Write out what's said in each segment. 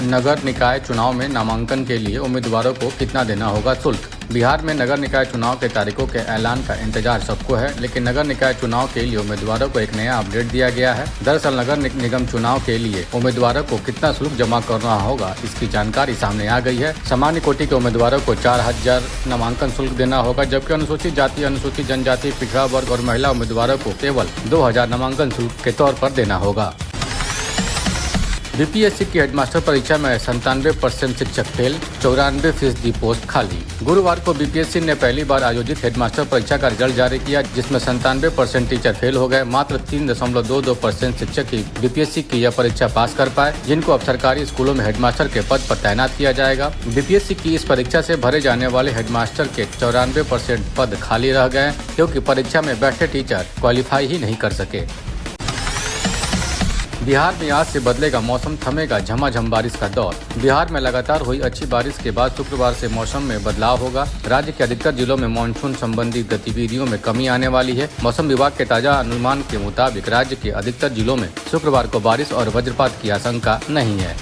नगर निकाय चुनाव में नामांकन के लिए उम्मीदवारों को कितना देना होगा शुल्क। बिहार में नगर निकाय चुनाव के तारीखों के ऐलान का इंतजार सबको है, लेकिन नगर निकाय चुनाव के लिए उम्मीदवारों को एक नया अपडेट दिया गया है। दरअसल नगर निगम चुनाव के लिए उम्मीदवारों को कितना शुल्क जमा करना होगा, इसकी जानकारी सामने आ गई है। सामान्य कोटि के उम्मीदवारों को 4000 नामांकन शुल्क देना होगा, जबकि अनुसूचित जाति, अनुसूचित जनजाति, पिछड़ा वर्ग और महिला उम्मीदवारों को केवल 2000 नामांकन शुल्क के तौर पर देना होगा। बीपीएससी की हेडमास्टर परीक्षा में 97% शिक्षक फेल, 94% पोस्ट खाली। गुरुवार को बीपीएससी ने पहली बार आयोजित हेडमास्टर परीक्षा का रिजल्ट जारी किया, जिसमें 97% टीचर फेल हो गए। मात्र 3.22% शिक्षक ही बीपीएससी की यह परीक्षा पास कर पाए, जिनको अब सरकारी स्कूलों में हेडमास्टर के पद पर तैनात किया जाएगा। बीपीएससी की इस परीक्षा से भरे जाने वाले हेडमास्टर के 94% पद खाली रह गए, क्योंकि परीक्षा में बैठे टीचर क्वालिफाई ही नहीं कर सके। बिहार में आज से बदलेगा मौसम, थमेगा झमाझम बारिश का दौर। बिहार में लगातार हुई अच्छी बारिश के बाद शुक्रवार से मौसम में बदलाव होगा। राज्य के अधिकतर जिलों में मानसून संबंधी गतिविधियों में कमी आने वाली है। मौसम विभाग के ताजा अनुमान के मुताबिक राज्य के अधिकतर जिलों में शुक्रवार को बारिश और वज्रपात की आशंका नहीं है।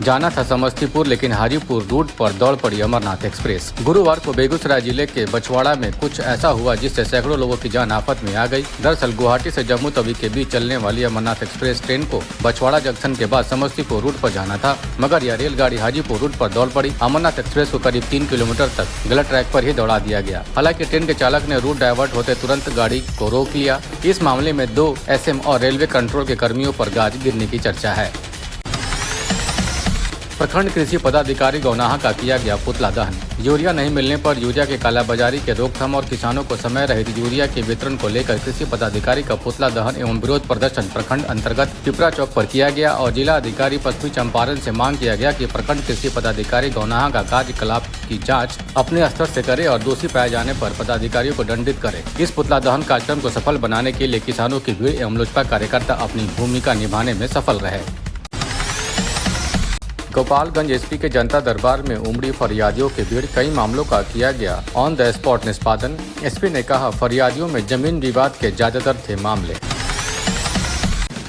जाना था समस्तीपुर, लेकिन हाजीपुर रूट पर दौड़ पड़ी अमरनाथ एक्सप्रेस। गुरुवार को बेगूसराय जिले के बछवाड़ा में कुछ ऐसा हुआ जिससे सैकड़ों लोगों की जान आफत में आ गई। दरअसल गुवाहाटी से जम्मू तवी के बीच चलने वाली अमरनाथ एक्सप्रेस ट्रेन को बछवाड़ा जंक्शन के बाद समस्तीपुर रूट पर जाना था, मगर यह रेलगाड़ी हाजीपुर रूट पर दौड़ पड़ी। अमरनाथ एक्सप्रेस को करीब 3 किलोमीटर तक गलत ट्रैक पर ही दौड़ा दिया गया। हालांकि ट्रेन के चालक ने रूट डायवर्ट होते तुरंत गाड़ी को रोक लिया। इस मामले में 2 एसएम और रेलवे कंट्रोल के कर्मियों पर गाज गिरने की चर्चा है। प्रखंड कृषि पदाधिकारी गौनाहा का किया गया पुतला दहन। यूरिया नहीं मिलने पर यूरिया के कालाबाजारी के रोकथाम और किसानों को समय रहित यूरिया के वितरण को लेकर कृषि पदाधिकारी का पुतला दहन एवं विरोध प्रदर्शन प्रखंड अंतर्गत पिपरा चौक पर किया गया और जिला अधिकारी पश्चिमी चंपारण से मांग किया गया कि प्रखंड कृषि पदाधिकारी गौनाहा का कार्यकलाप की जाँच अपने स्तर से करे और दोषी पाए जाने पर पदाधिकारियों को दंडित करे। इस पुतला दहन कार्यक्रम को सफल बनाने के लिए किसानों की भीड़ एवं लोजपा कार्यकर्ता अपनी भूमिका निभाने में सफल रहे। गोपालगंज एसपी के जनता दरबार में उमड़ी फरियादियों की भीड़, कई मामलों का किया गया ऑन द स्पॉट निष्पादन। एसपी ने कहा, फरियादियों में जमीन विवाद के ज्यादातर थे मामले।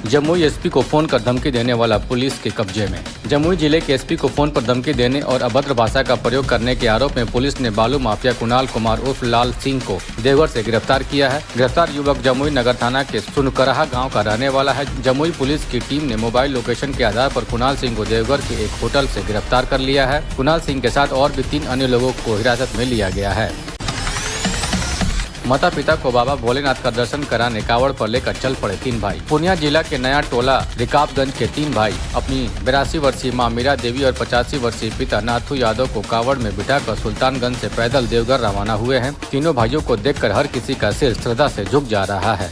जमुई एसपी को फोन कर धमकी देने वाला पुलिस के कब्जे में। जमुई जिले के एसपी को फोन पर धमकी देने और अभद्र भाषा का प्रयोग करने के आरोप में पुलिस ने बालू माफिया कुणाल कुमार उर्फ लाल सिंह को देवघर से गिरफ्तार किया है। गिरफ्तार युवक जमुई नगर थाना के सुनकरहा गांव का रहने वाला है। जमुई पुलिस की टीम ने मोबाइल लोकेशन के आधार पर कुणाल सिंह को देवघर के एक होटल से गिरफ्तार कर लिया है। कुणाल सिंह के साथ और भी 3 अन्य लोगों को हिरासत में लिया गया है। माता पिता को बाबा भोलेनाथ का दर्शन कराने कावड़ पर लेकर चल पड़े 3 भाई। पूर्णिया जिला के नया टोला रिकाबगंज के 3 भाई अपनी 82 वर्षीय मां मीरा देवी और 85 वर्षीय पिता नाथू यादव को कावड़ में बिठाकर सुल्तानगंज से पैदल देवघर रवाना हुए हैं। तीनों भाइयों को देखकर हर किसी का सिर श्रद्धा से झुक जा रहा है।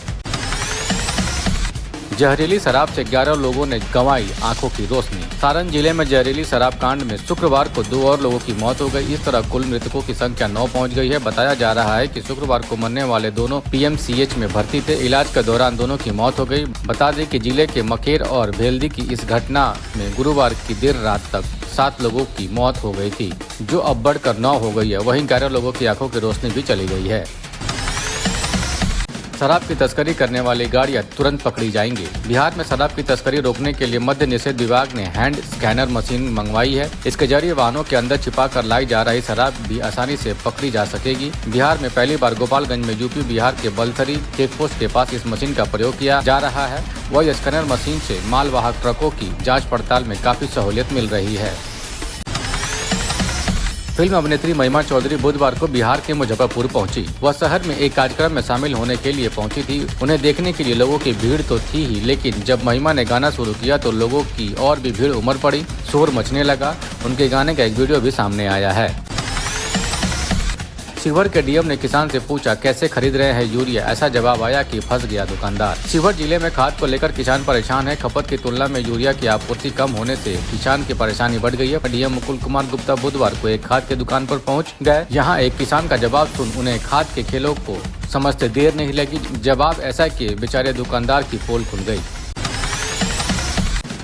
जहरीली शराब से 11 लोगों ने गंवाई आंखों की रोशनी। सारण जिले में जहरीली शराब कांड में शुक्रवार को 2 और लोगों की मौत हो गई। इस तरह कुल मृतकों की संख्या 9 पहुंच गई है। बताया जा रहा है कि शुक्रवार को मरने वाले दोनों पीएमसीएच में भर्ती थे। इलाज के दौरान दोनों की मौत हो गई। बता दें कि जिले के मकेर और भेल्दी की इस घटना में गुरुवार की देर रात तक 7 लोगों की मौत हो गई थी, जो अब बढ़कर 9 हो गई है। वहीं 11 लोगों की आंखों की रोशनी भी चली गई है। शराब की तस्करी करने वाली गाड़ियां तुरंत पकड़ी जाएंगी। बिहार में शराब की तस्करी रोकने के लिए मद्य निषेध विभाग ने हैंड स्कैनर मशीन मंगवाई है। इसके जरिए वाहनों के अंदर छिपा कर लाई जा रही शराब भी आसानी से पकड़ी जा सकेगी। बिहार में पहली बार गोपालगंज में यूपी बिहार के बलथरी चेक पोस्ट के पास इस मशीन का प्रयोग किया जा रहा है। वही स्कैनर मशीन से मालवाहक ट्रकों की जाँच पड़ताल में काफी सहूलियत मिल रही है। फिल्म अभिनेत्री महिमा चौधरी बुधवार को बिहार के मुजफ्फरपुर पहुंची। वह शहर में एक कार्यक्रम में शामिल होने के लिए पहुंची थी। उन्हें देखने के लिए लोगों की भीड़ तो थी ही, लेकिन जब महिमा ने गाना शुरू किया तो लोगों की और भी भीड़ उमड़ पड़ी, शोर मचने लगा। उनके गाने का एक वीडियो भी सामने आया है। शिवहर के डीएम ने किसान से पूछा, कैसे खरीद रहे हैं यूरिया? ऐसा जवाब आया कि फंस गया दुकानदार। शिवहर जिले में खाद को लेकर किसान परेशान है। खपत की तुलना में यूरिया की आपूर्ति कम होने से किसान की परेशानी बढ़ गई है। डीएम मुकुल कुमार गुप्ता बुधवार को एक खाद की दुकान पर पहुंच गए। यहां एक किसान का जवाब सुन उन्हें खाद के खेलों को समझते देर नहीं लगी। जवाब ऐसा कि बेचारे दुकानदार की पोल खुल गई।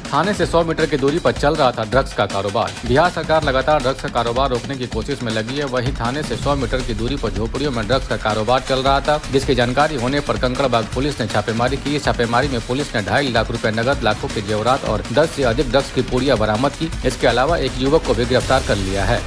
थाने से 100 मीटर की दूरी पर चल रहा था ड्रग्स का कारोबार। बिहार सरकार लगातार ड्रग्स का कारोबार रोकने की कोशिश में लगी है। वहीं थाने से 100 मीटर की दूरी पर झोपड़ियों में ड्रग्स का कारोबार चल रहा था, जिसकी जानकारी होने पर कंकड़बाग पुलिस ने छापेमारी की। इस छापेमारी में पुलिस ने 2.5 लाख रुपए नगद, लाखों के जेवरात और 10 से अधिक ड्रग्स की पुड़िया बरामद की। इसके अलावा एक युवक को भी गिरफ्तार कर लिया है।